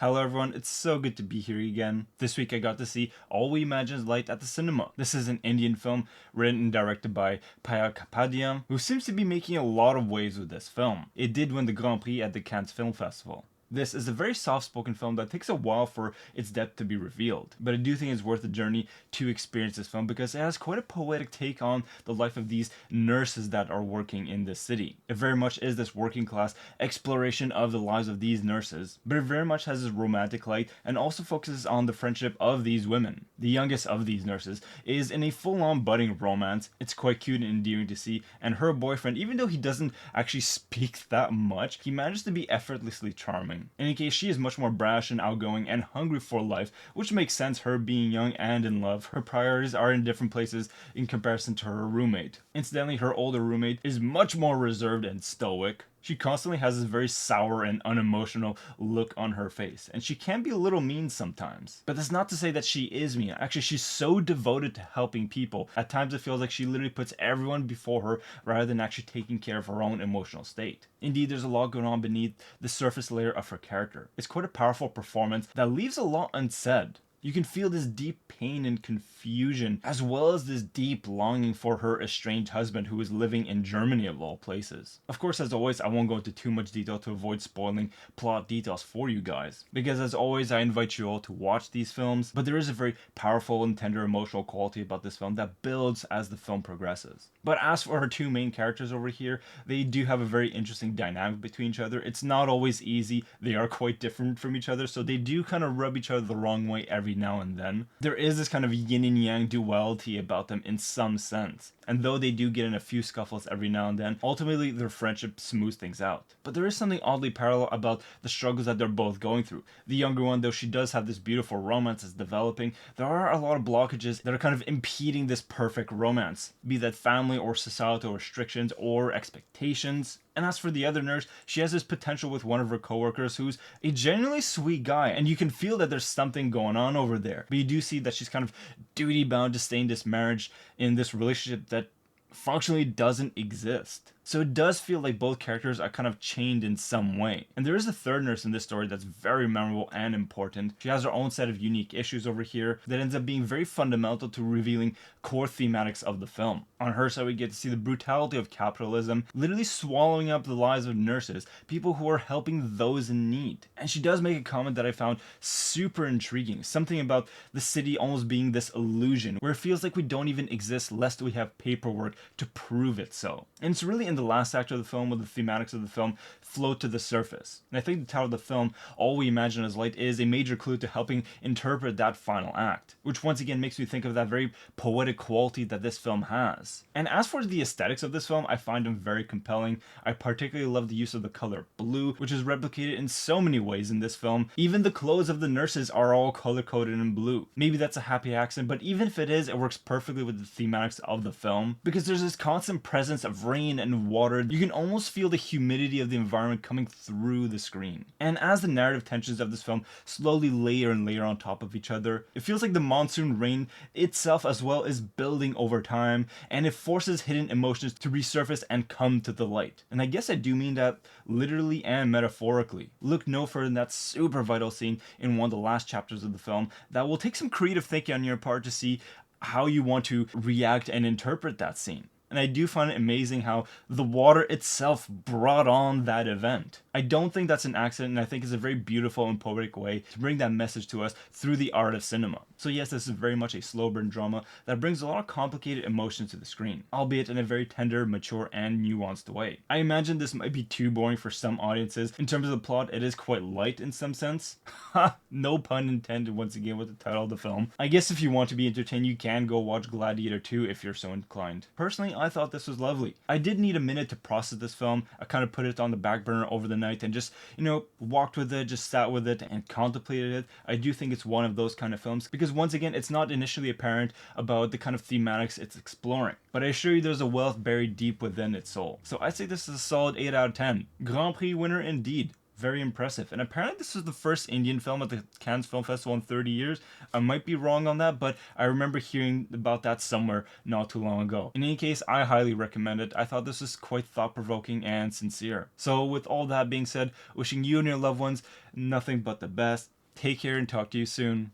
Hello everyone, it's so good to be here again. This week I got to see All We Imagine Is Light at the cinema. This is an Indian film written and directed by Paya Kapadia, who seems to be making a lot of waves with this film. It did win the Grand Prix at the Cannes Film Festival. This is a very soft-spoken film that takes a while for its depth to be revealed, but I do think it's worth the journey to experience this film because it has quite a poetic take on the life of these nurses that are working in this city. It very much is this working class exploration of the lives of these nurses, but it very much has this romantic light and also focuses on the friendship of these women. The youngest of these nurses is in a full-on budding romance. It's quite cute and endearing to see, and her boyfriend, even though he doesn't actually speak that much, he manages to be effortlessly charming. In any case, she is much more brash and outgoing and hungry for life, which makes sense, her being young and in love. Her priorities are in different places in comparison to her roommate. Incidentally, her older roommate is much more reserved and stoic. She constantly has this very sour and unemotional look on her face, and she can be a little mean sometimes. But that's not to say that she is mean. Actually, she's so devoted to helping people. At times it feels like she literally puts everyone before her rather than actually taking care of her own emotional state. Indeed, there's a lot going on beneath the surface layer of her character. It's quite a powerful performance that leaves a lot unsaid. You can feel this deep pain and confusion, as well as this deep longing for her estranged husband who is living in Germany of all places. Of course, as always, I won't go into too much detail to avoid spoiling plot details for you guys, because as always, I invite you all to watch these films, but there is a very powerful and tender emotional quality about this film that builds as the film progresses. But as for her two main characters over here, they do have a very interesting dynamic between each other. It's not always easy, they are quite different from each other, so they do kind of rub each other the wrong way every now and then. There is this kind of yin and yang duality about them in some sense, and though they do get in a few scuffles every now and then, ultimately their friendship smooths things out. But there is something oddly parallel about the struggles that they're both going through. The younger one, though she does have this beautiful romance that's developing, there are a lot of blockages that are kind of impeding this perfect romance, be that family or societal restrictions or expectations. And as for the other nurse, she has this potential with one of her coworkers who's a genuinely sweet guy, and you can feel that there's something going on over there. But you do see that she's kind of duty bound to stay in this marriage, in this relationship that functionally doesn't exist. So it does feel like both characters are kind of chained in some way. And there is a third nurse in this story that's very memorable and important. She has her own set of unique issues over here that ends up being very fundamental to revealing core thematics of the film. On her side, we get to see the brutality of capitalism literally swallowing up the lives of nurses, people who are helping those in need. And she does make a comment that I found super intriguing, something about the city almost being this illusion where it feels like we don't even exist lest we have paperwork to prove it so. And it's really in the last act of the film where the thematics of the film float to the surface. And I think the title of the film, All We Imagine Is Light, is a major clue to helping interpret that final act, which once again makes me think of that very poetic quality that this film has. And as for the aesthetics of this film, I find them very compelling. I particularly love the use of the color blue, which is replicated in so many ways in this film. Even the clothes of the nurses are all color-coded in blue. Maybe that's a happy accident, but even if it is, it works perfectly with the thematics of the film, because there's this constant presence of rain and water. You can almost feel the humidity of the environment coming through the screen. And as the narrative tensions of this film slowly layer and layer on top of each other, it feels like the monsoon rain itself as well is building over time, and it forces hidden emotions to resurface and come to the light. And I guess I do mean that literally and metaphorically. Look no further than that super vital scene in one of the last chapters of the film that will take some creative thinking on your part to see how you want to react and interpret that scene. And I do find it amazing how the water itself brought on that event. I don't think that's an accident, and I think it's a very beautiful and poetic way to bring that message to us through the art of cinema. So yes, this is very much a slow burn drama that brings a lot of complicated emotions to the screen, albeit in a very tender, mature, and nuanced way. I imagine this might be too boring for some audiences. In terms of the plot, it is quite light in some sense. Ha! No pun intended once again with the title of the film. I guess if you want to be entertained, you can go watch Gladiator 2 if you're so inclined. Personally, I thought this was lovely. I did need a minute to process this film. I kind of put it on the back burner over the night and just, walked with it, just sat with it and contemplated it. I do think it's one of those kind of films because once again, it's not initially apparent about the kind of thematics it's exploring. But I assure you there's a wealth buried deep within its soul. So I'd say this is a solid 8 out of 10. Grand Prix winner indeed. Very impressive. And apparently this was the first Indian film at the Cannes Film Festival in 30 years. I might be wrong on that, but I remember hearing about that somewhere not too long ago. In any case, I highly recommend it. I thought this was quite thought-provoking and sincere. So with all that being said, wishing you and your loved ones nothing but the best. Take care and talk to you soon.